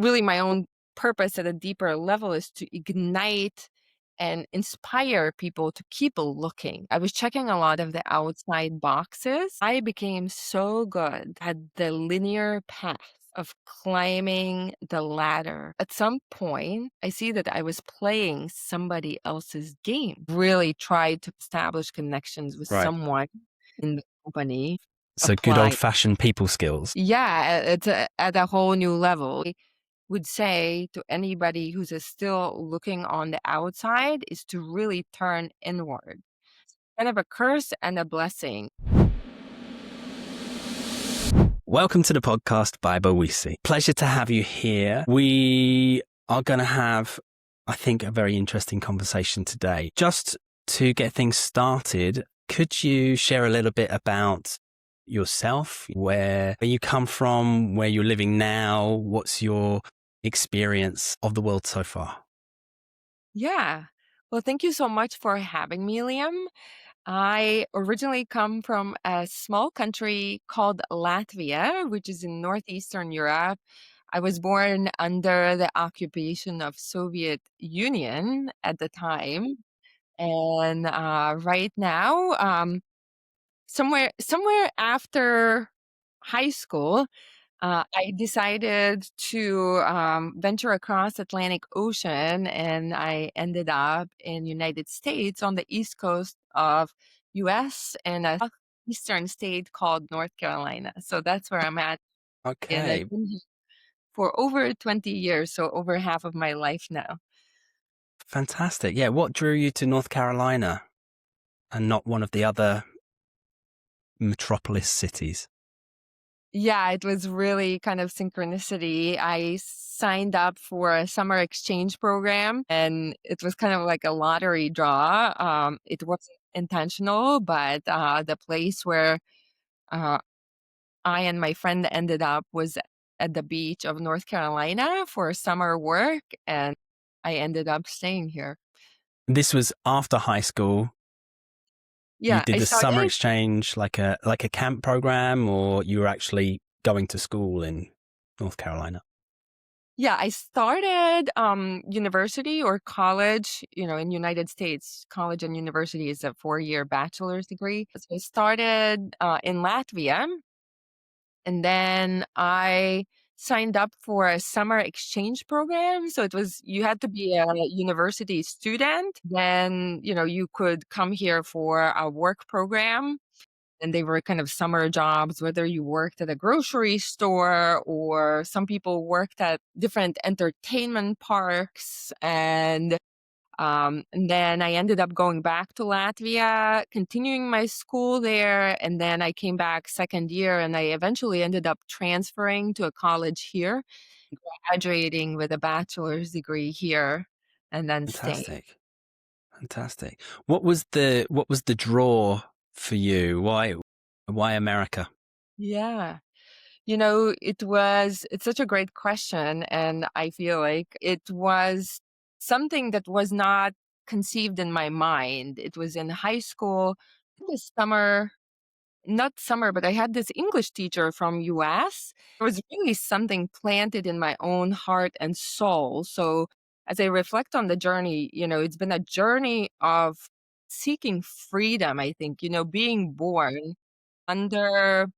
really my own purpose at a deeper level is to ignite and inspire people to keep looking. I was checking a lot of the outside boxes. I became so good at the linear path of climbing the ladder. At some point, I see that I was playing somebody else's game. Really tried to establish connections with Right. someone in the company. So good Apply. old-fashioned people skills. Yeah, it's at a whole new level. I would say to anybody who's still looking on the outside is to really turn inward. Kind of a curse and a blessing. Welcome to the podcast, Baiba Wisse. Pleasure to have you here. We are going to have, I think, a very interesting conversation today. Just to get things started, could you share a little bit about yourself, where you come from, where you're living now? What's your experience of the world so far? Yeah. Well, thank you so much for having me, Liam. I originally come from a small country called Latvia, which is in northeastern Europe. I was born under the occupation of Soviet Union at the time. And right now, somewhere after high school, I decided to venture across Atlantic Ocean, and I ended up in United States on the east coast of U.S. in a eastern state called North Carolina. So that's where I'm at, and Okay, I've been here for over 20 years, so over half of my life now. fantastic. Yeah, what drew you to North Carolina and not one of the other metropolis cities? Yeah, it was really kind of synchronicity. I signed up for a summer exchange program, and it was kind of like a lottery draw. It wasn't intentional, but the place where uh, I and my friend ended up was at the beach of North Carolina for summer work, and I ended up staying here. This was after high school. You Yeah, did I the summer started. exchange, like a camp program, or you were actually going to school in North Carolina? Yeah, I started university or college, in United States, college and university is a 4-year bachelor's degree. So I started in Latvia, and then I signed up for a summer exchange program. So you had to be a university student. Then, you could come here for a work program, and they were kind of summer jobs, whether you worked at a grocery store or some people worked at different entertainment parks. And then I ended up going back to Latvia, continuing my school there. And then I came back second year, and I eventually ended up transferring to a college here, graduating with a bachelor's degree here, and then staying. Fantastic, fantastic. What was the draw for you? Why America? Yeah. It's such a great question. And I feel like it was something that was not conceived in my mind. It was in high school, this summer, not summer, but I had this English teacher from US. It was really something planted in my own heart and soul. So as I reflect on the journey, it's been a journey of seeking freedom, I think, being born under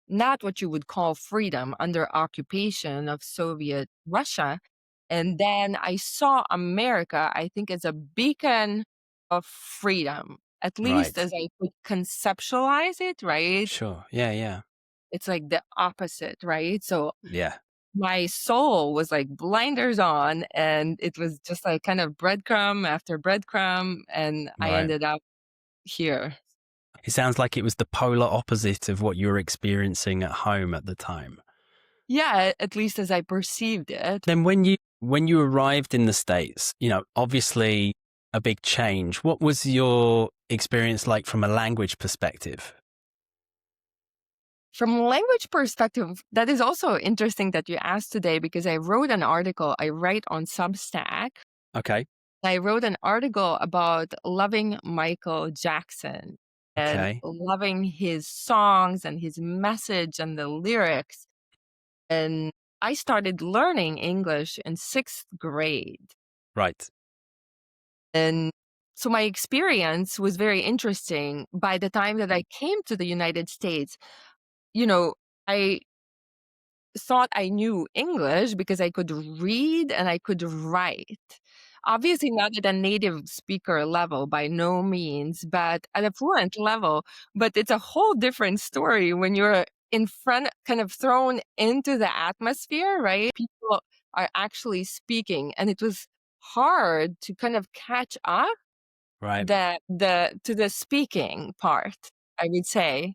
not what you would call freedom, under occupation of Soviet Russia. And then I saw America, I think, as a beacon of freedom, at least Right. as I could conceptualize it, right? Sure. Yeah, yeah. It's like the opposite, right? So Yeah. my soul was like blinders on, and it was just like kind of breadcrumb after breadcrumb, and I Right. ended up here. It sounds like it was the polar opposite of what you were experiencing at home at the time. Yeah, at least as I perceived it. Then when you arrived in the States, obviously a big change. What was your experience like from a language perspective? From a language perspective, that is also interesting that you asked today, because I wrote an article I write on Substack. Okay. I wrote an article about loving Michael Jackson and Okay. loving his songs and his message and the lyrics. And I started learning English in 6th grade. Right. And so my experience was very interesting. By the time that I came to the United States, you know, I thought I knew English because I could read and I could write. Obviously, not at a native speaker level by no means, but at a fluent level. But it's a whole different story when you're in front, kind of thrown into the atmosphere, right? People are actually speaking, and it was hard to kind of catch up Right. the to the speaking part, I would say.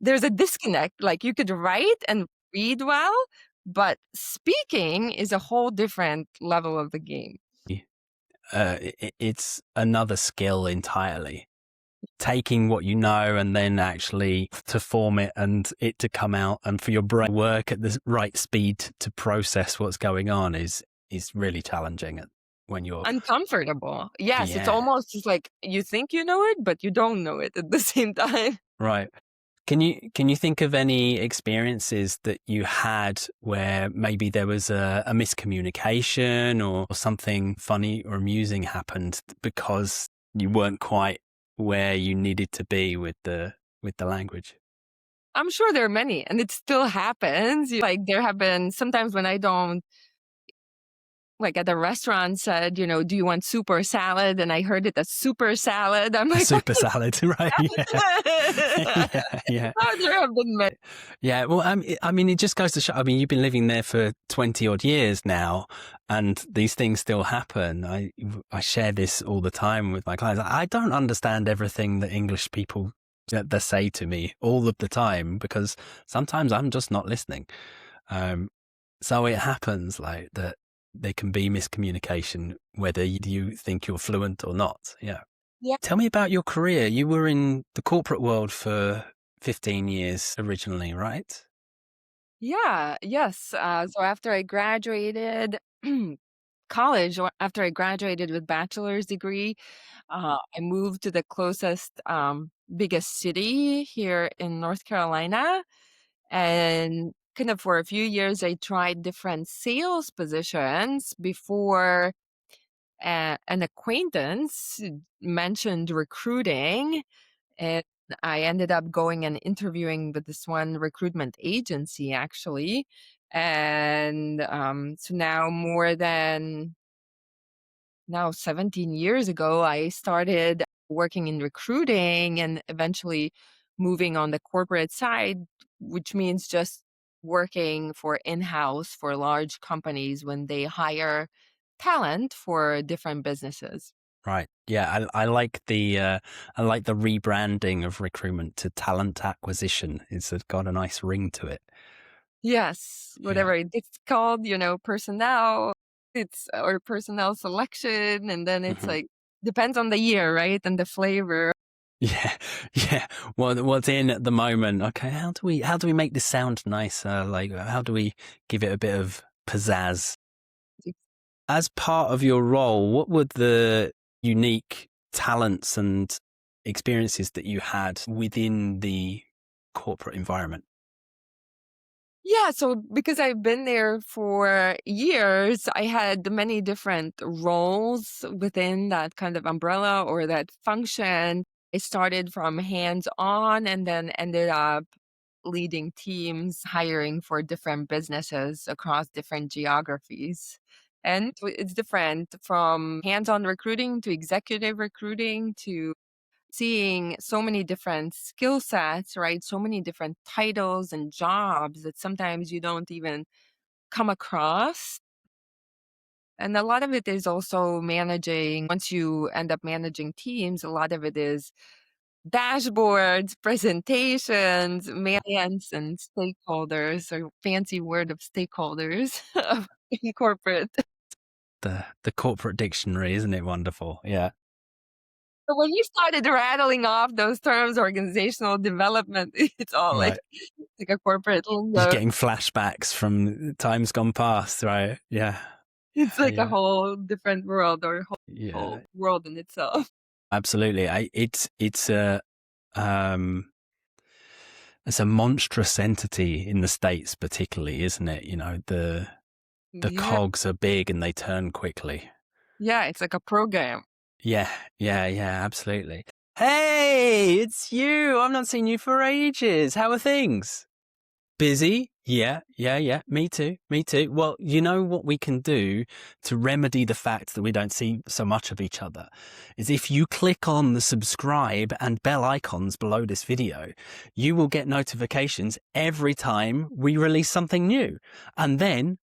There's a disconnect, like, you could write and read well, but speaking is a whole different level of the game. It's another skill entirely. Taking what you know and then actually to form it and it to come out and for your brain to work at the right speed to process what's going on is really challenging when you're Uncomfortable. Yes, it's yeah. almost just like you think you know it, but you don't know it at the same time. Right. Can you think of any experiences that you had where maybe there was a miscommunication or something funny or amusing happened because you weren't quite where you needed to be with the language? I'm sure there are many, and it still happens. Like, there have been sometimes when I don't, like, at the restaurant said, "Do you want soup or salad?" And I heard it as super salad. I'm A like, "What super is salad, right? Yeah, that?" yeah, yeah. Oh, there have been many. Yeah, well, I mean, it just goes to show. I mean, you've been living there for 20 odd years now, and these things still happen. I share this all the time with my clients. I don't understand everything that English people they say to me all of the time because sometimes I'm just not listening. Um, so it happens like that. There can be miscommunication whether you think you're fluent or not. Yeah. Yeah. Tell me about your career. You were in the corporate world for 15 years originally, right? Yeah, yes. So after I graduated college, or after I graduated with bachelor's degree, I moved to the closest, biggest city here in North Carolina. And kind of for a few years, I tried different sales positions before an acquaintance mentioned recruiting. And I ended up going and interviewing with this one recruitment agency, actually. And so now, more than now 17 years ago, I started working in recruiting and eventually moving on the corporate side, which means just working for in-house for large companies when they hire talent for different businesses. Right. Yeah, I like the rebranding of recruitment to talent acquisition. It's got a nice ring to it. Yes, Yeah. whatever it's called, personnel, it's or personnel selection, and then it's Hmm. like depends on the year, right? And the flavor. Yeah. Yeah. What's in at the moment? Okay, how do we make this sound nicer? Like how do we give it a bit of pizzazz? As part of your role, what were the unique talents and experiences that you had within the corporate environment? Yeah, so because I've been there for years, I had many different roles within that kind of umbrella or that function. I started from hands-on and then ended up leading teams, hiring for different businesses across different geographies. And it's different from hands-on recruiting to executive recruiting to seeing so many different skill sets, right? So many different titles and jobs that sometimes you don't even come across. And a lot of it is also managing, once you end up managing teams, a lot of it is dashboards, presentations, management and stakeholders, or fancy word of stakeholders in corporate. The corporate dictionary, isn't it wonderful? Yeah. So when you started rattling off those terms, organizational development, it's all Right. like a corporate You're lingo. getting flashbacks from times gone past, right? Yeah. It's like a Yeah. whole different world or whole Yeah. world in itself. Absolutely. It's um It's a monstrous entity in the States, particularly, isn't it? The Yeah. cogs are big and they turn quickly. Yeah, it's like a program. Yeah, absolutely. Hey, it's you. I've not seen you for ages. How are things? Busy? Yeah. Me too. Well, you know what we can do to remedy the fact that we don't see so much of each other is if you click on the subscribe and bell icons below this video, you will get notifications every time we release something new. And then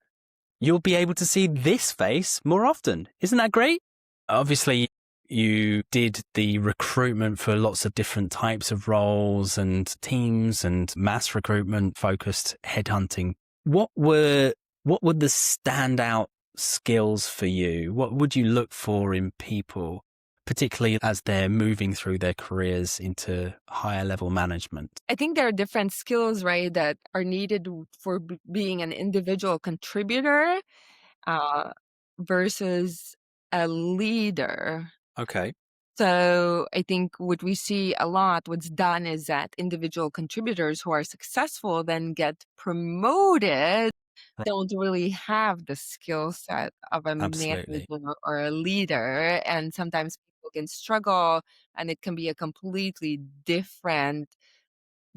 you'll be able to see this face more often. Isn't that great? Obviously, you did the recruitment for lots of different types of roles and teams and mass recruitment focused headhunting. What were the standout skills for you? What would you look for in people, particularly as they're moving through their careers into higher level management? I think there are different skills, right, that are needed for being an individual contributor uh, versus a leader. Okay. So I think what we see a lot, what's done is that individual contributors who are successful then get promoted, don't really have the skill set of a manager Absolutely. or a leader. And sometimes people can struggle and it can be a completely different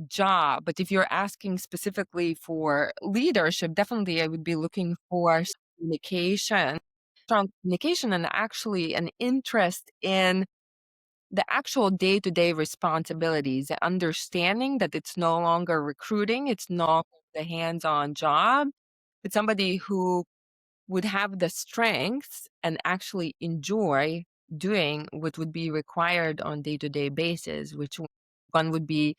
job. But if you're asking specifically for leadership, definitely I would be looking for communication, strong communication, and actually an interest in the actual day-to-day responsibilities, the understanding that it's no longer recruiting, it's not the hands-on job, but somebody who would have the strengths and actually enjoy doing what would be required on day-to-day basis, which one would be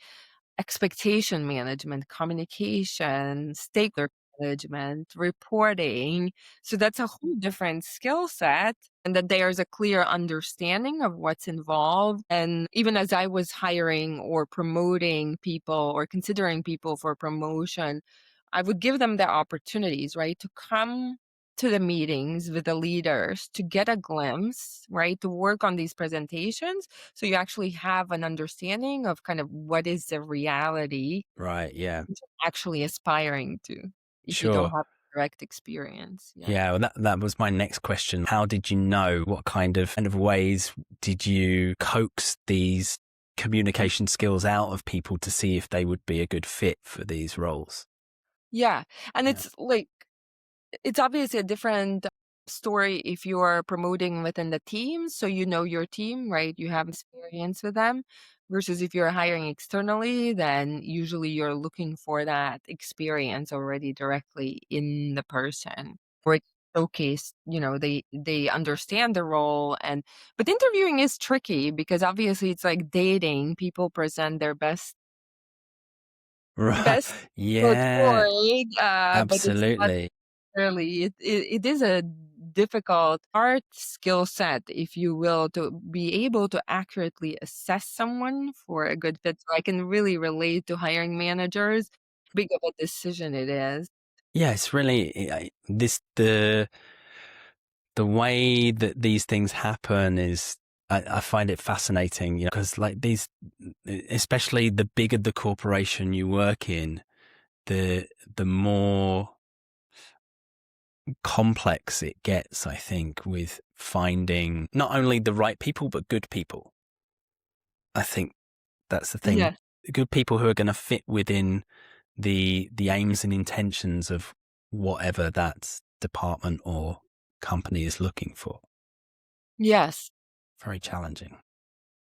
expectation management, communication, stakeholder management, reporting. So that's a whole different skill set, and that there's a clear understanding of what's involved. And even as I was hiring or promoting people or considering people for promotion, I would give them the opportunities, right, to come to the meetings with the leaders to get a glimpse, right, to work on these presentations so you actually have an understanding of kind of what is the reality Right. Yeah. that you're actually aspiring to if you don't Sure. have direct experience. Yeah. Yeah, well, that was my next question. How did you know? What kind of ways did you coax these communication skills out of people to see if they would be a good fit for these roles? Yeah. And Yeah. it's like, it's obviously a different story if you're promoting within the team, so you know your team, right? You have experience with them, versus if you're hiring externally, then usually you're looking for that experience already directly in the person, or it showcase, they understand the role. And but interviewing is tricky because obviously it's like dating. People present their Right. best foot Yeah, forward, but it's not absolutely. really. It is a difficult art skill set, if you will, to be able to accurately assess someone for a good fit. So I can really relate to hiring managers, big of a decision it is. Yeah, it's really the way that these things happen is I find it fascinating, because like these, especially the bigger the corporation you work in, the more complex it gets, I think, with finding not only the right people, but good people. I think that's the thing. Yes. Good people who are going to fit within the aims and intentions of whatever that department or company is looking for. Yes. Very challenging.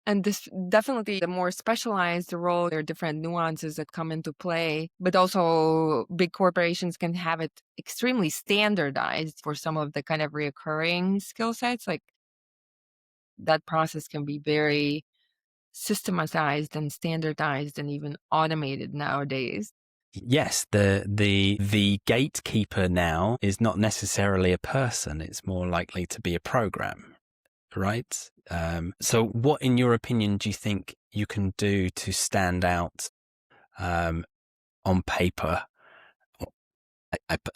And this definitely the more specialized the role, there are different nuances that come into play. But also big corporations can have it extremely standardized for some of the kind of reoccurring skill sets. Like that process can be very systematized and standardized and even automated nowadays. Yes, the gatekeeper now is not necessarily a person. It's more likely to be a program, right? So what, in your opinion, do you think you can do to stand out on paper?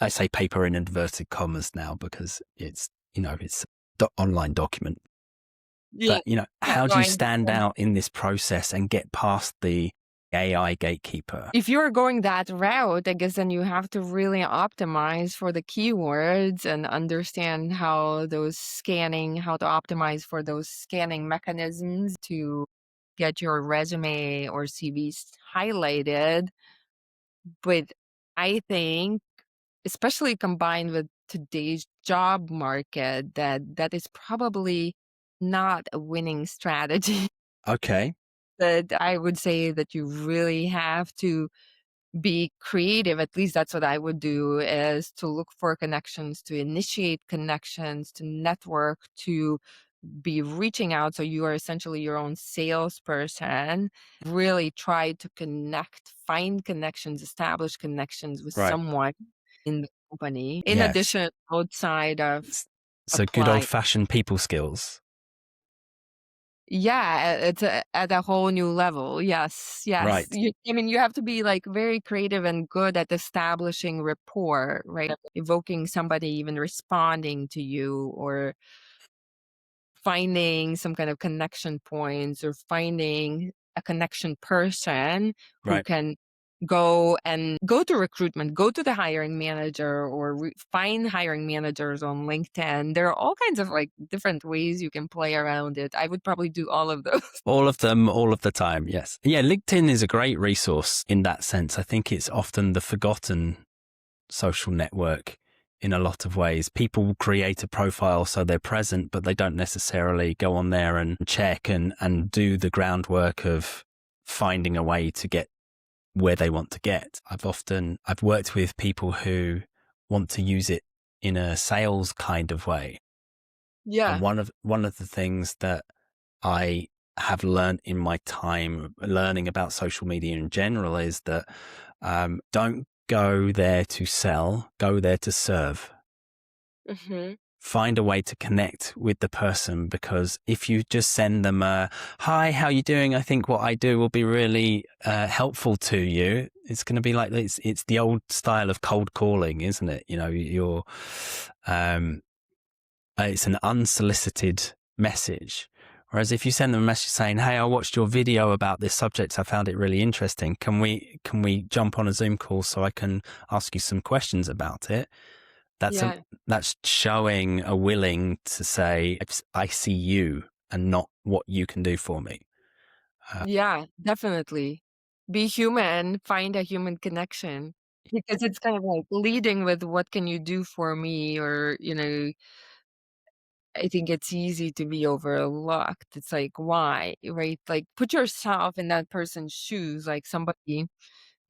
I say paper in inverted commas now because it's online document. Yeah. But Yeah, how no, do you I stand understand. out in this process and get past the AI gatekeeper. If you're going that route, I guess then you have to really optimize for the keywords and understand how to optimize for those scanning mechanisms to get your resume or CVs highlighted. But I think, especially combined with today's job market, that is probably not a winning strategy. Okay. That I would say that you really have to be creative. At least that's what I would do, is to look for connections, to initiate connections, to network, to be reaching out. So you are essentially your own salesperson. Really try to connect, find connections, establish connections with Right. someone in the company. In Yes. addition, outside of So good old applying. fashioned people skills. Yeah, it's at a whole new level. Yes, yes. Right. I mean, you have to be like very creative and good at establishing rapport, right? Evoking somebody, even responding to you, or finding some kind of connection points, or finding a connection person who Right. can go to recruitment, go to the hiring manager, or find hiring managers on LinkedIn. There are all kinds of like different ways you can play around it. I would probably do all of those. All of them, all of the time. Yes. Yeah. LinkedIn is a great resource in that sense. I think it's often the forgotten social network in a lot of ways. People will create a profile so they're present, but they don't necessarily go on there and check and do the groundwork of finding a way to get where they want to get. I've worked with people who want to use it in a sales kind of way. And Yeah. one of the things that I have learned in my time learning about social media in general is that don't go there to sell, go there to serve. Hmm. Find a way to connect with the person, because if you just send them a hi, how you doing? I think what I do will be really helpful to you. It's going to be like it's the old style of cold calling, isn't it? You know, it's an unsolicited message. Whereas if you send them a message saying, "Hey, I watched your video about this subject. I found it really interesting. Can we jump on a Zoom call so I can ask you some questions about it?" Yeah. That's showing a willing to say, "I see you and not what you can do for me." Yeah, definitely. Be human, find a human connection. Because it's kind of like leading with what can you do for me, or, I think it's easy to be overlooked. It's like, why, right? Like, put yourself in that person's shoes. Like, somebody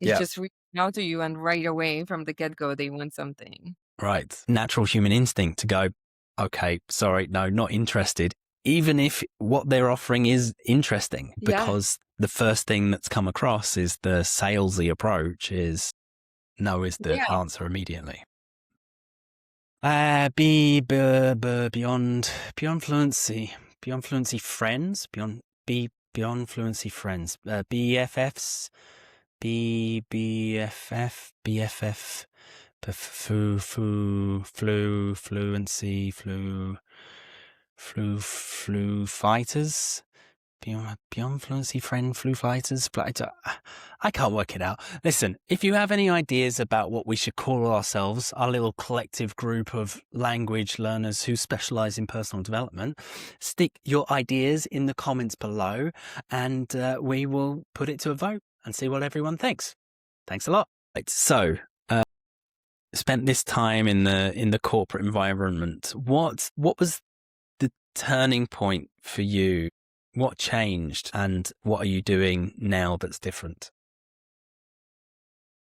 is Yeah. just reaching out to you, and right away from the get-go, they want something. Right. Natural human instinct to go, okay, sorry, no, not interested, even if what they're offering is interesting, Yeah. because the first thing that's come across is the salesy approach is no is the Yeah. answer immediately. Beyond fluency friends, beyond fluency friends, BFFs, BFF, fluency, flu fighters, beyond fluency friend, flu fighters. But I can't work it out. Listen, if you have any ideas about what we should call ourselves, our little collective group of language learners who specialize in personal development, stick your ideas in the comments below, and we will put it to a vote and see what everyone thinks. Thanks a lot. Right, so spent this time in the corporate environment. What was the turning point for you? What changed, and what are you doing now that's different?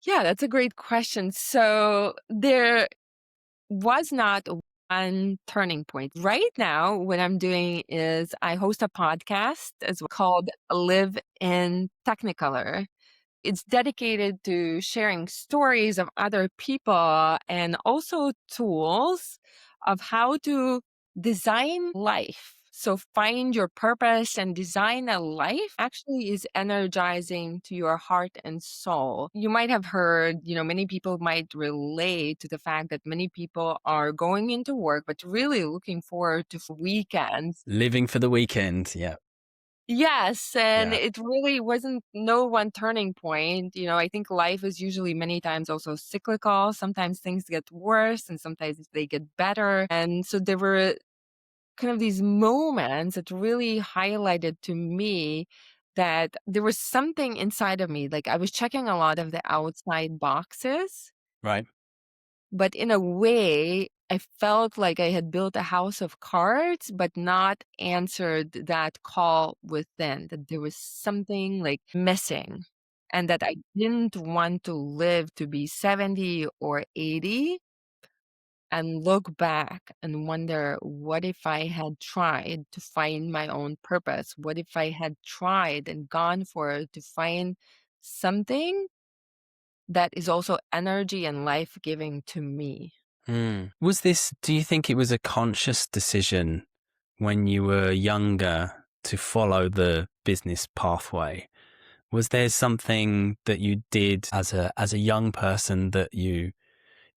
Yeah, that's a great question. So there was not one turning point. Right now, what I'm doing is I host a podcast as well called Live in Technicolor. It's dedicated to sharing stories of other people, and also tools of how to design life. So find your purpose and design a life actually is energizing to your heart and soul. You might have heard, many people might relate to the fact that many people are going into work, but really looking forward to weekends. Living for the weekend. Yeah. Yes, and Yeah. it really wasn't no one turning point. I think life is usually many times also cyclical. Sometimes things get worse and sometimes they get better. And so there were kind of these moments that really highlighted to me that there was something inside of me. Like I was checking a lot of the outside boxes, Right. but in a way, I felt like I had built a house of cards, but not answered that call within, that there was something like missing, and that I didn't want to live to be 70 or 80 and look back and wonder, what if I had tried to find my own purpose? What if I had tried and gone for it to find something that is also energy and life giving to me? Do you think it was a conscious decision when you were younger to follow the business pathway? Was there something that you did as a young person that you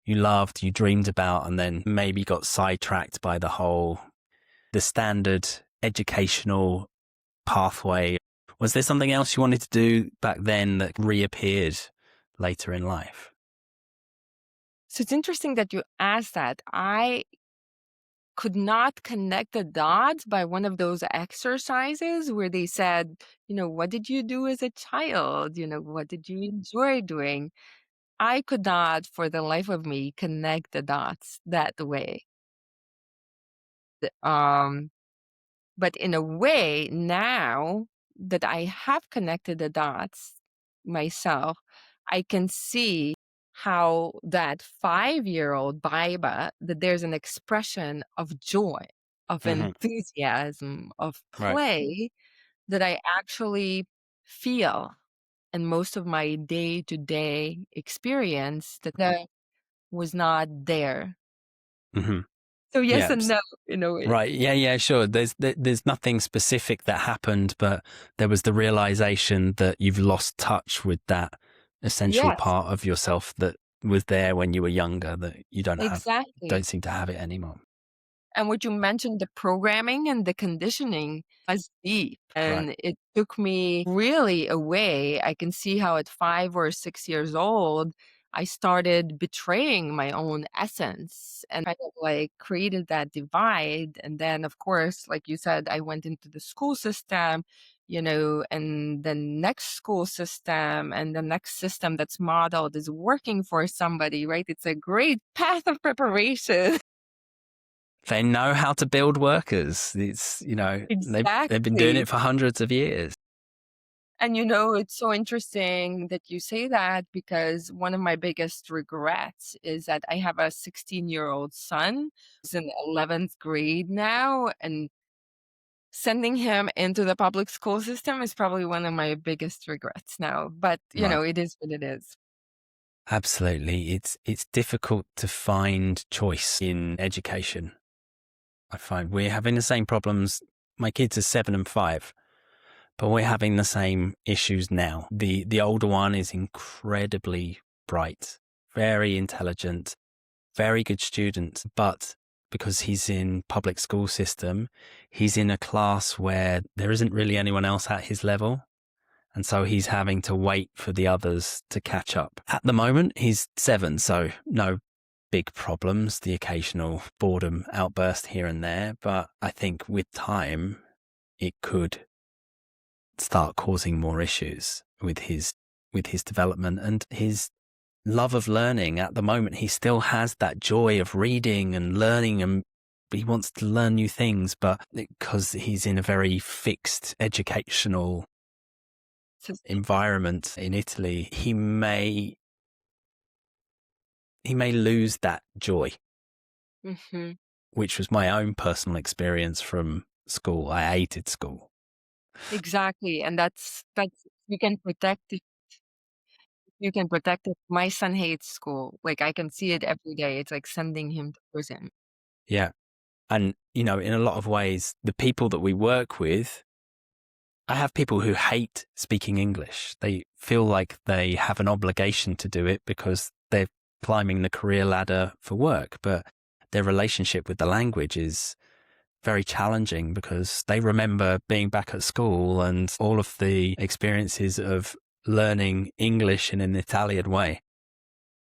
loved, you dreamed about, and then maybe got sidetracked by the standard educational pathway? Was there something else you wanted to do back then that reappeared later in life? So it's interesting that you asked that. I could not connect the dots by one of those exercises where they said, what did you do as a child? What did you enjoy doing? I could not, for the life of me, connect the dots that way. Um, but in a way, now that I have connected the dots myself, I can see how that 5-year-old Baiba, that there's an expression of joy, of Hmm. enthusiasm, of Right. play that I actually feel in most of my day-to-day experience that was not there. Hmm. So yes Yeah. and no, in a way. Right. Yeah. Yeah. Sure. There's nothing specific that happened, but there was the realization that you've lost touch with that essential Yes, part of yourself that was there when you were younger that you exactly. don't seem to have it anymore. And what you mentioned, the programming and the conditioning was deep. Right. And it took me really away. I can see how at 5 or 6 years old, I started betraying my own essence and kind of like created that divide. And then, of course, like you said, I went into the school system, and the next school system and the next system that's modeled is working for somebody, right? It's a great path of preparation. They know how to build workers. It's, they've been doing Exactly. it for hundreds of years. And it's so interesting that you say that because one of my biggest regrets is that I have a 16-year-old son who's in 11th grade now, and sending him into the public school system is probably one of my biggest regrets now. But, Right. it is what it is. Absolutely. It's difficult to find choice in education. I find we're having the same problems. My kids are 7 and 5, but we're having the same issues now. The older one is incredibly bright, very intelligent, very good student, but because he's in public school system, he's in a class where there isn't really anyone else at his level. And so he's having to wait for the others to catch up. At the moment, he's 7, so no big problems, the occasional boredom outburst here and there. But I think with time, it could start causing more issues with his development and his love of learning. At the moment, he still has that joy of reading and learning, and he wants to learn new things, but because he's in a very fixed educational So, environment in Italy, he may lose that joy, mhm, which was my own personal experience from school. I hated school. exactly. And that's you can protect it. You can protect it. My son hates school. Like I can see it every day. It's like sending him to prison. Yeah. And, in a lot of ways, the people that we work with, I have people who hate speaking English. They feel like they have an obligation to do it because they're climbing the career ladder for work, but their relationship with the language is very challenging because they remember being back at school and all of the experiences of learning English in an Italian way,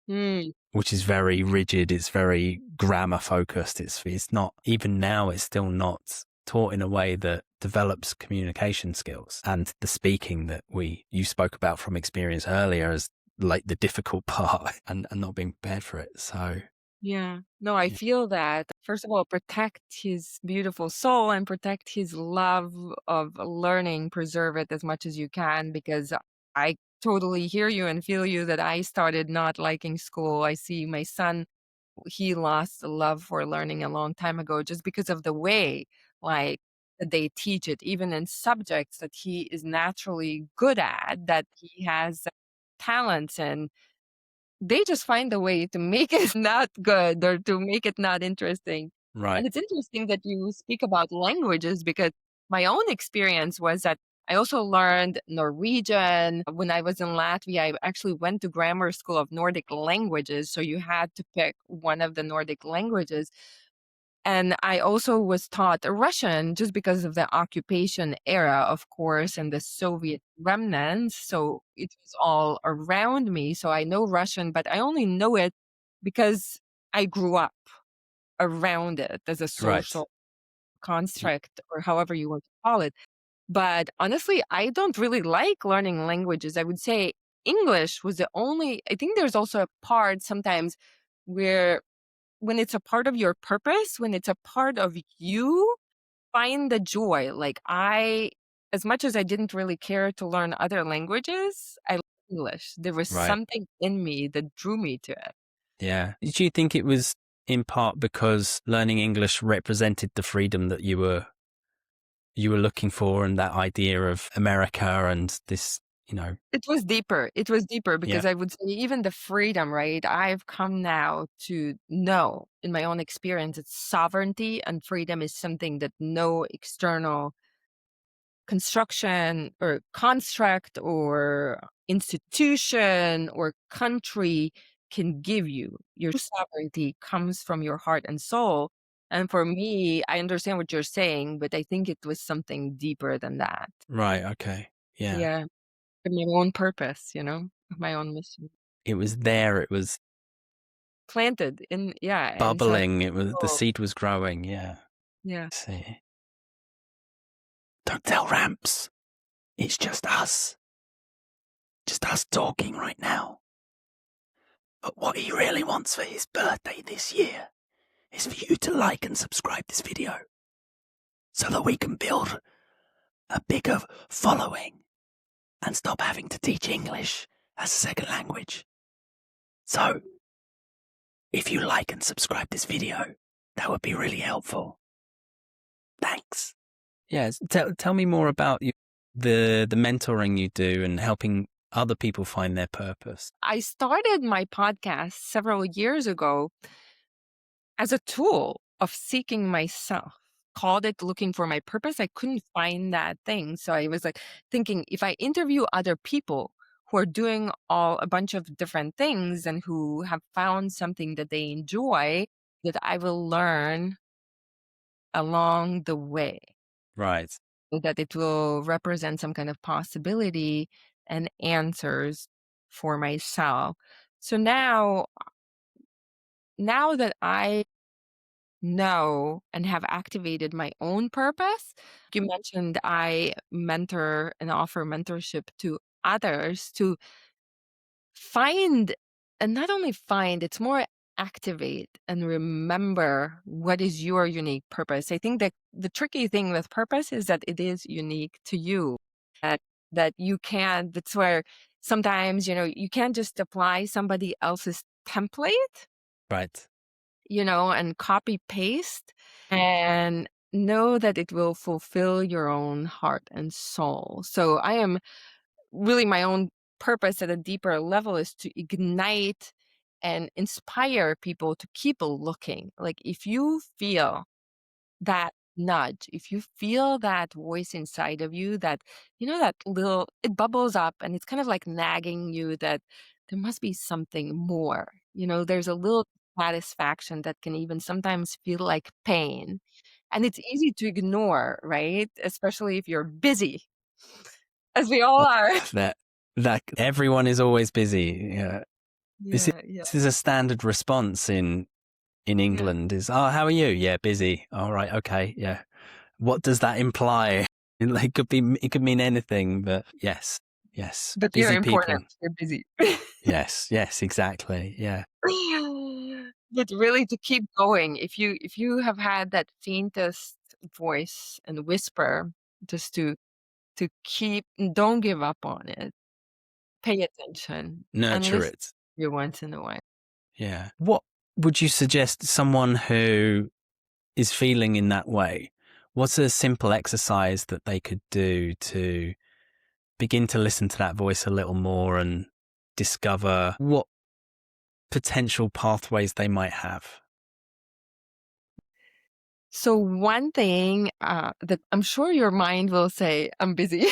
Mm, which is very rigid. It's very grammar focused. It's not, even now, it's still not taught in a way that develops communication skills and the speaking that you spoke about from experience earlier as like the difficult part and not being prepared for it. So yeah. No, I yeah. feel that. First of all, protect his beautiful soul and protect his love of learning, preserve it as much as you can, because I totally hear you and feel you that I started not liking school. I see my son, he lost the love for learning a long time ago just because of the way, like, that they teach it, even in subjects that he is naturally good at, that he has talents in. They just find a way to make it not good or to make it not interesting. Right, And it's interesting that you speak about languages because my own experience was that I also learned Norwegian. When I was in Latvia, I actually went to grammar school of Nordic languages. So you had to pick one of the Nordic languages. And I also was taught Russian just because of the occupation era, of course, and the Soviet remnants. So it was all around me. So I know Russian, but I only know it because I grew up around it as a right. social construct or however you want to call it. But honestly, I don't really like learning languages. I would say English was the only, I think there's also a part sometimes where when it's a part of your purpose, when it's a part of you, find the joy. Like as much as I didn't really care to learn other languages, I liked English. There was Right. something in me that drew me to it. Yeah. Did you think it was in part because learning English represented the freedom that you were looking for and that idea of America and this, you know, It was deeper. It was deeper yeah, because I would say even the freedom, right? I've come now to know in my own experience that sovereignty and freedom is something that no external construction or construct or institution or country can give you. Your sovereignty comes from your heart and soul. And for me, I understand what you're saying, but I think it was something deeper than that. right, okay. Yeah. Yeah. My own purpose, my own mission. It was there, it was Planted in, yeah, inside. bubbling, it was the Oh, seed was growing, yeah. yeah. See. Don't tell Ramps. It's just us. Just us talking right now. But what he really wants for his birthday this year is for you to like and subscribe this video so that we can build a bigger following and stop having to teach English as a second language. So, if you like and subscribe this video, that would be really helpful. Thanks. Yes, tell me more about the mentoring you do and helping other people find their purpose. I started my podcast several years ago as a tool of seeking myself. Called it looking for my purpose. I couldn't find that thing. So I was like thinking if I interview other people who are doing a bunch of different things and who have found something that they enjoy, that I will learn along the way, Right. that it will represent some kind of possibility and answers for myself. So now that I know and have activated my own purpose. You mentioned I mentor and offer mentorship to others to find, and not only find, it's more activate and remember what is your unique purpose. I think that the tricky thing with purpose is that it is unique to you. That that you can that's where sometimes, you can't just apply somebody else's template, Right. and copy paste and know that it will fulfill your own heart and soul. So I am really my own purpose at a deeper level is to ignite and inspire people to keep looking. Like if you feel that nudge, if you feel that voice inside of you, that, that little, it bubbles up and it's kind of like nagging you that there must be something more. There's a little satisfaction that can even sometimes feel like pain. And it's easy to ignore, right? Especially if you're busy, as we all are. That that everyone is always busy. Yeah. This is Yeah, yeah, this is a standard response in yeah. England is, "Oh, how are you?" "Yeah, busy." "All right, okay, yeah." What does that imply? It could mean anything, but yes, yes, But you're busy important. people. You're busy. Yes, yes, exactly. Yeah. But really to keep going, if you have had that faintest voice and whisper, just to keep don't give up on it. Pay attention and Nurture listen it. every once in a while. Yeah. What would you suggest someone who is feeling in that way? What's a simple exercise that they could do to begin to listen to that voice a little more and discover what potential pathways they might have? So one thing, that I'm sure your mind will say, "I'm busy.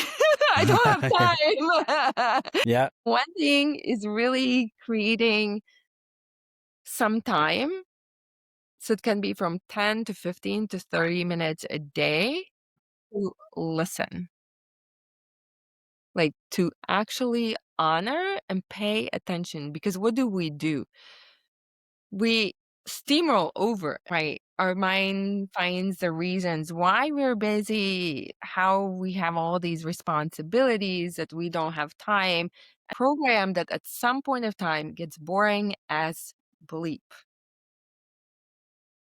I don't have time." Yeah. One thing is really creating some time, so it can be from 10 to 15 to 30 minutes a day to listen, like, to actually honor and pay attention, because what do? We steamroll over, right? Our mind finds the reasons why we're busy, how we have all these responsibilities, that we don't have time. A program that at some point of time gets boring as bleep.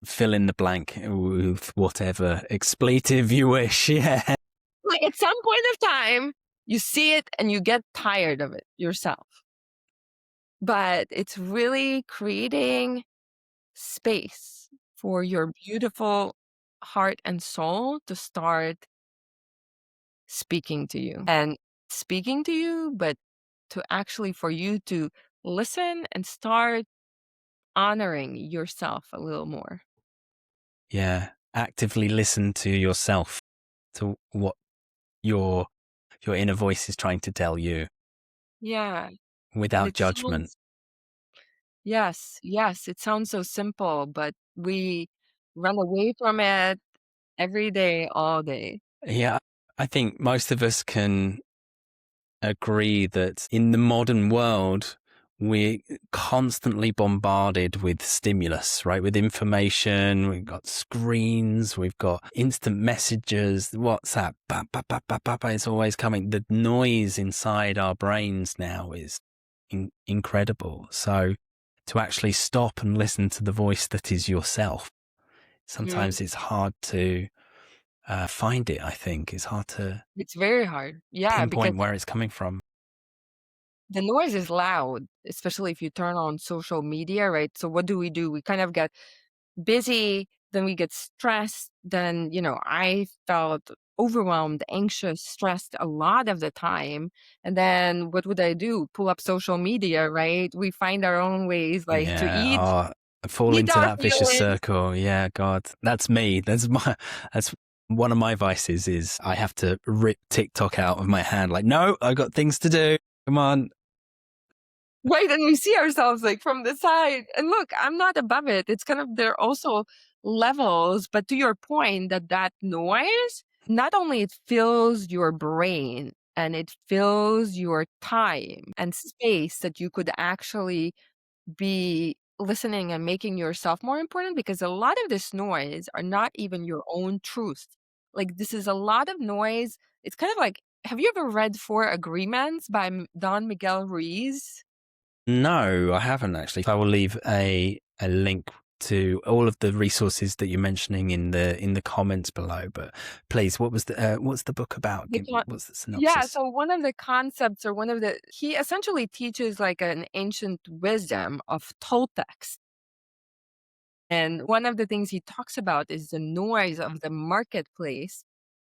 Fill in the blank with whatever expletive you wish. Yeah. Like at some point of time, you see it and you get tired of it yourself. But it's really creating space for your beautiful heart and soul to start speaking to you and speaking to you, but to actually for you to listen and start honoring yourself a little more. Yeah. Actively listen to yourself, to what your your inner voice is trying to tell you Yeah. And without it judgment. sounds, yes, yes, it sounds so simple, but we run away from it every day, all day. Yeah. I think most of us can agree that in the modern world, we're constantly bombarded with stimulus, right? With information, we've got screens, we've got instant messages, WhatsApp, it's always coming. The noise inside our brains now is incredible. So to actually stop and listen to the voice that is yourself, Mhm. sometimes it's hard to find it, I think. It's hard to It's very hard. Yeah, because pinpoint where it's coming from. the noise is loud, especially if you turn on social media, right? So what do? We kind of get busy, then we get stressed. Then, I felt overwhelmed, anxious, stressed a lot of the time. And then what would I do? Pull up social media, right? We find our own ways like to Yeah, I fall eat into our that vicious feelings. circle. Yeah, God, that's me. That's one of my vices is I have to rip TikTok out of my hand. Like, no, I got things to do. Come on. Right, and we see ourselves, like, from the side, and look, I'm not above it, it's kind of there are also levels, but to your point that noise, not only it fills your brain, and it fills your time and space that you could actually be listening and making yourself more important, because a lot of this noise are not even your own truth. Like, this is a lot of noise. It's kind of like, have you ever read Four Agreements by Don Miguel Ruiz? No, I haven't actually. I will leave a link to all of the resources that you're mentioning in the comments below. But please, what's the book about? The con What's the Yeah, synopsis? so one of the concepts, or one of the he essentially teaches like an ancient wisdom of Toltecs. And one of the things he talks about is the noise of the marketplace.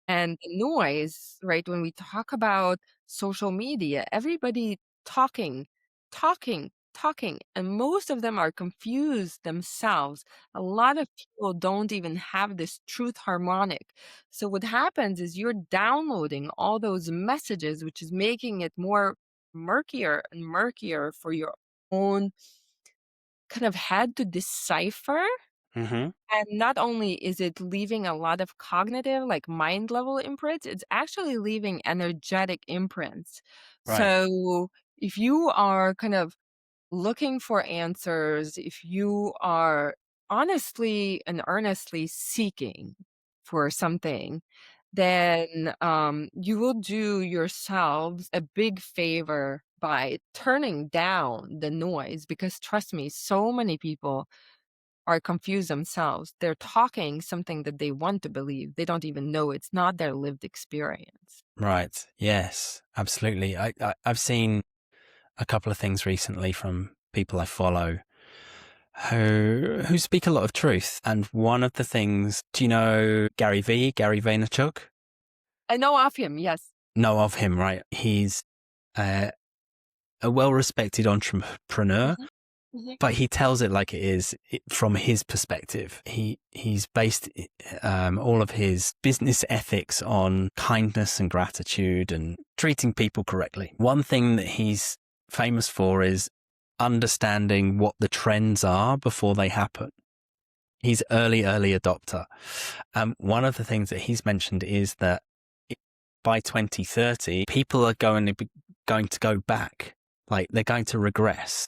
And the noise, right, when we talk about social media, everybody talking, talking, talking, and most of them are confused themselves. A lot of people don't even have this truth harmonic. So what happens is you're downloading all those messages, which is making it more murkier and murkier for your own kind of head to decipher. Hmm. And not only is it leaving a lot of cognitive, like mind level imprints, it's actually leaving energetic imprints. Right. So if you are kind of looking for answers, if you are honestly and earnestly seeking for something, then you will do yourselves a big favor by turning down the noise. Because trust me, so many people are confused themselves. They're talking something that they want to believe. They don't even know it's not their lived experience. Right. Yes, absolutely. I've seen a couple of things recently from people I follow who speak a lot of truth. And one of the things, do you know Gary Vaynerchuk? I know of him, yes. Know of him, right? He's uh, a well-respected entrepreneur, Mhm, mhm. but he tells it like it is from his perspective. He's based all of his business ethics on kindness and gratitude and treating people correctly. One thing that he's famous for is understanding what the trends are before they happen. He's early adopter. One of the things that he's mentioned is that by 2030, people are going to go back, like they're going to regress.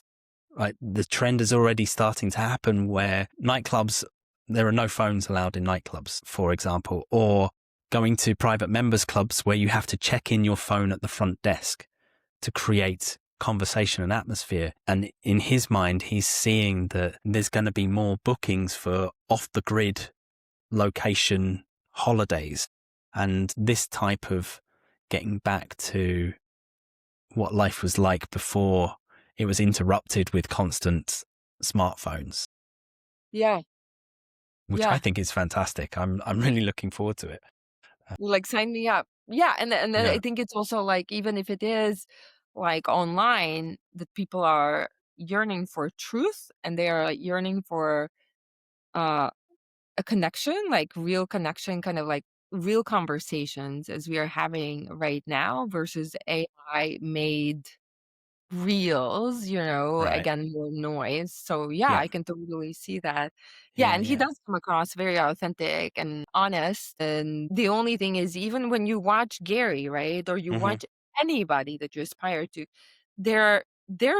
Like the trend is already starting to happen where nightclubs, there are no phones allowed in nightclubs, for example, or going to private members clubs where you have to check in your phone at the front desk to create conversation and atmosphere. And in his mind, he's seeing that there's going to be more bookings for off the grid location holidays. And this type of getting back to what life was like before it was interrupted with constant smartphones, Yeah, which I yeah. think is fantastic. I'm really looking forward to it. Like, sign me up. Yeah, and then I Yeah. think it's also, like, even if it is, like, online, that people are yearning for truth, and they are yearning for, uh, a connection, like, real connection, kind of like real conversations as we are having right now versus AI made reels, Right. again, more noise. So yeah, Yeah. I can totally see that. Yeah, Yeah. and he Yeah. does come across very authentic and honest. And the only thing is, even when you watch Gary, right, or you Hmm. watch anybody that you aspire to, their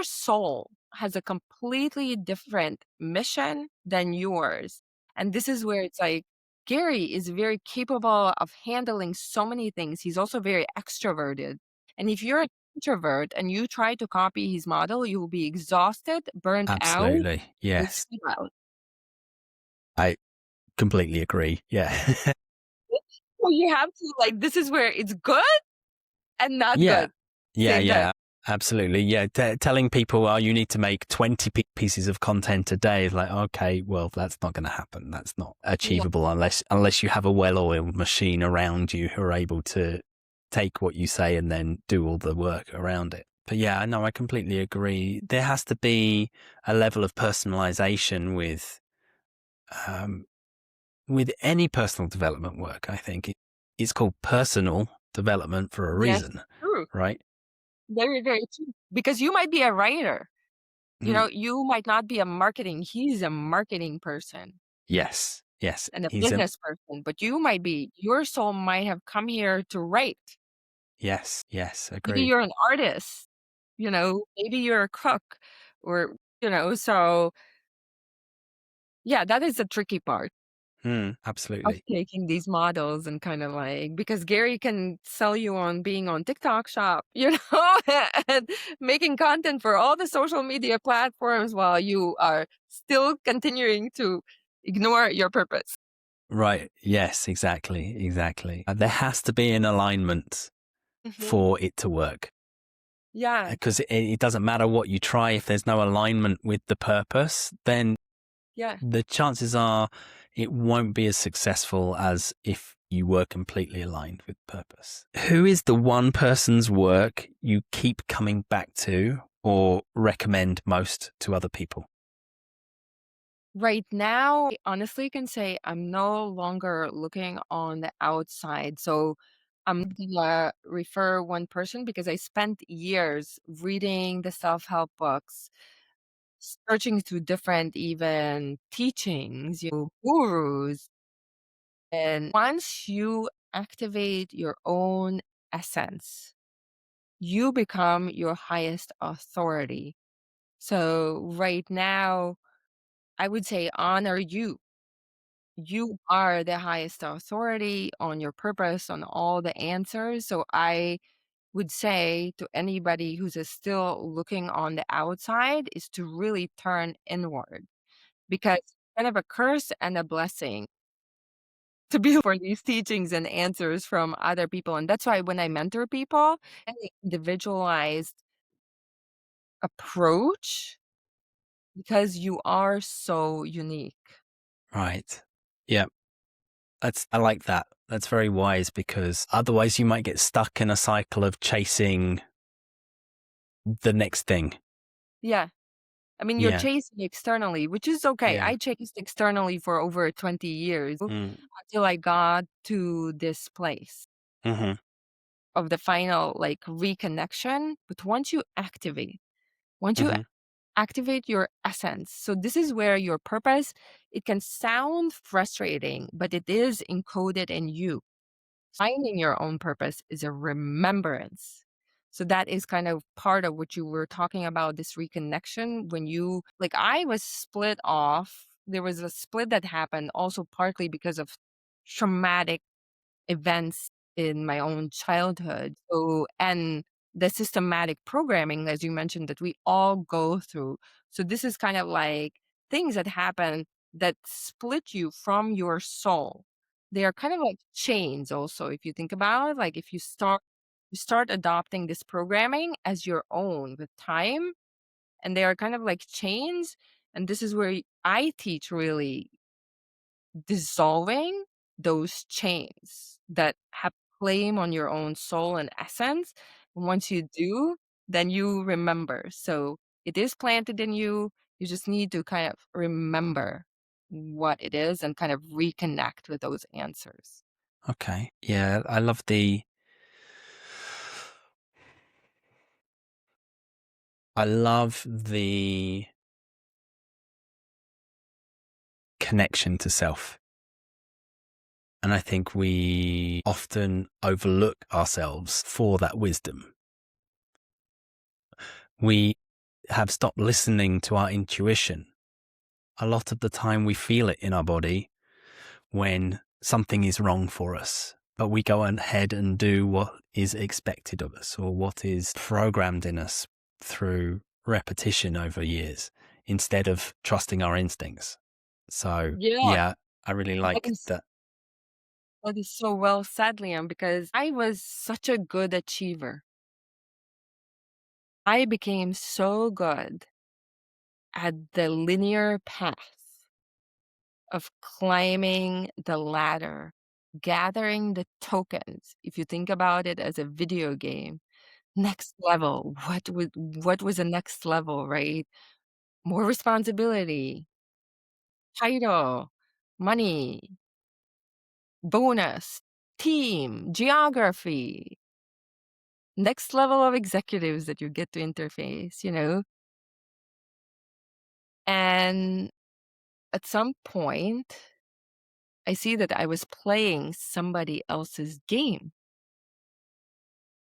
soul has a completely different mission than yours. And this is where it's like Gary is very capable of handling so many things. He's also very extroverted. And if you're introvert and you try to copy his model, you will be exhausted, burnt out, Absolutely. or Yes. skip out. I completely agree. Yeah. So you have to, like, this is where it's good and not Yeah. good. Yeah. Same time. Yeah. Absolutely. Yeah. Telling people, oh, you need to make 20 pieces of content a day is like, okay, well, that's not going to happen. That's not Yeah. achievable unless you have a well-oiled machine around you who are able to take what you say and then do all the work around it. But yeah, no, I completely agree. There has to be a level of personalization um, with any personal development work. I think it's called personal development for a Yes. reason, True. right? Very, very true. Because you might be a writer. Mm. You might not be a marketing. He's a marketing person Yes, yes. and a He's a business person, but you might be, your soul might have come here to write. yes, yes. Maybe Agreed. you're an artist, maybe you're a cook so yeah, that is the tricky part of Absolutely. taking these models and kind of like, because Gary can sell you on being on TikTok shop, and making content for all the social media platforms while you are still continuing to ignore your purpose. Right. Yes. Exactly. Exactly. There has to be an alignment Mhm. for it to work Yeah, because it doesn't matter what you try if there's no alignment with the purpose. Then yeah. the chances are it won't be as successful as if you were completely aligned with purpose. Who is the one person's work you keep coming back to or recommend most to other people? Right now, I honestly can say I'm no longer looking on the outside. So I'm gonna refer one person because I spent years reading the self-help books, searching through different even teachings, gurus. And once you activate your own essence, you become your highest authority. So right now, I would say honor you. You are the highest authority on your purpose, on all the answers. So I would say to anybody who's still looking on the outside is to really turn inward, because it's kind of a curse and a blessing to be for these teachings and answers from other people. And that's why when I mentor people, an individualized approach, because you are so unique. Right. Yeah. I like that. That's very wise, because otherwise you might get stuck in a cycle of chasing the next thing. Yeah. I mean, you're Yeah. chasing externally, which is okay. Yeah. I chased externally for over 20 years Mm. until I got to this place Hmm. of the final like reconnection. But once you Hmm. activate your essence. So this is where your purpose, it can sound frustrating, but it is encoded in you. Finding your own purpose is a remembrance. So that is kind of part of what you were talking about, this reconnection. When you, like, I was split off. There was a split that happened also partly because of traumatic events in my own childhood. So, and the systematic programming, as you mentioned, that we all go through. So, this is kind of like things that happen that split you from your soul. They are kind of like chains, also, if you think about it. Like, if you start adopting this programming as your own with time, and they are kind of like chains. And this is where I teach really dissolving those chains that have claim on your own soul and essence. And once you do, then you remember. So it is planted in you. You just need to kind of remember what it is and kind of reconnect with those answers. Okay. Yeah. I love the connection to self. And I think we often overlook ourselves for that wisdom. We have stopped listening to our intuition. A lot of the time we feel it in our body when something is wrong for us, but we go ahead and do what is expected of us or what is programmed in us through repetition over years instead of trusting our instincts. So, Yeah, yeah, I really that like is that. that is so well said, Liam, because I was such a good achiever. I became so good at the linear path of climbing the ladder, gathering the tokens. If you think about it as a video game, next level, what was the next level, right? More responsibility, title, money, bonus, team, geography, next level of executives that you get to interface. And at some point, I see that I was playing somebody else's game.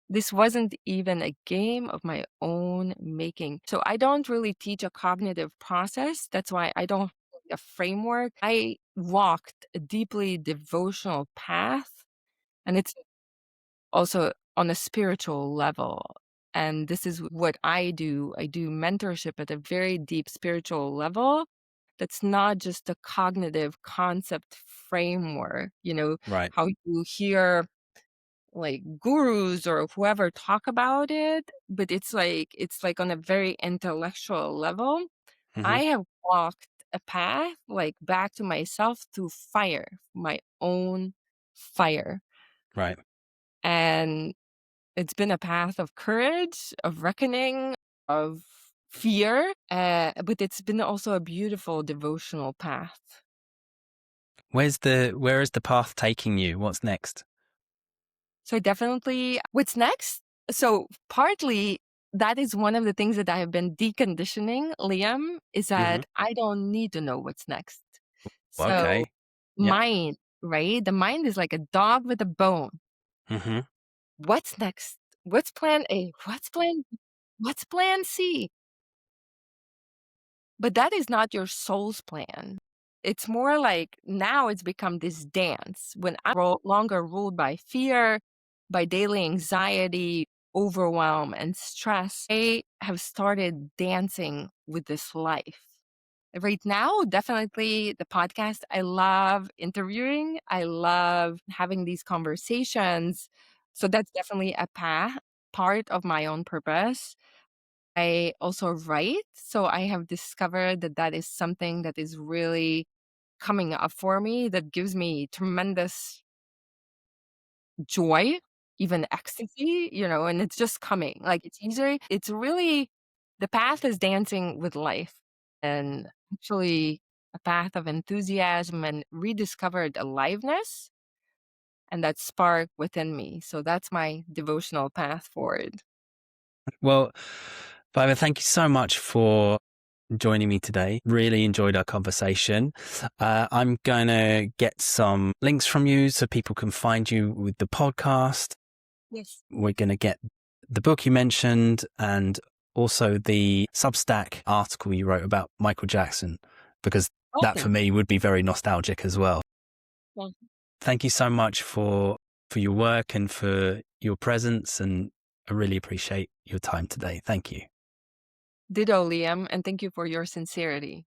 This wasn't even a game of my own making. So I don't really teach a cognitive process. That's why I don't have a framework. I walked a deeply devotional path, and it's also on a spiritual level. And this is what I do. I do mentorship at a very deep spiritual level. That's not just a cognitive concept framework, Right. how you hear like gurus or whoever talk about it, but it's like on a very intellectual level. Hmm. I have walked a path like back to myself through fire, my own fire. Right. And it's been a path of courage, of reckoning, of fear, but it's been also a beautiful devotional path. Where is the path taking you? What's next? So definitely, what's next? So partly that is one of the things that I have been deconditioning, Liam, is Hmm. that I don't need to know what's next. So Okay. Yeah. mind, right? The mind is like a dog with a bone. Hmm. What's next? What's plan A? What's plan C? But that is not your soul's plan. It's more like now it's become this dance when I'm longer ruled by fear, by daily anxiety, overwhelm, and stress. I have started dancing with this life. Right now, definitely the podcast. I love interviewing. I love having these conversations. So that's definitely a part of my own purpose. I also write, so I have discovered that that is something that is really coming up for me that gives me tremendous joy, even ecstasy, and it's just coming. Like it's easy. It's really the path is dancing with life and actually a path of enthusiasm and rediscovered aliveness and that spark within me. So that's my devotional path forward. Well, Baiba, thank you so much for joining me today. Really enjoyed our conversation. I'm going to get some links from you so people can find you with the podcast. Yes. We're going to get the book you mentioned and also the Substack article you wrote about Michael Jackson, because that for Awesome. me would be very nostalgic as well. Well, Thank you so much for your work and for your presence, and I really appreciate your time today. Thank you. ditto, Liam, and thank you for your sincerity.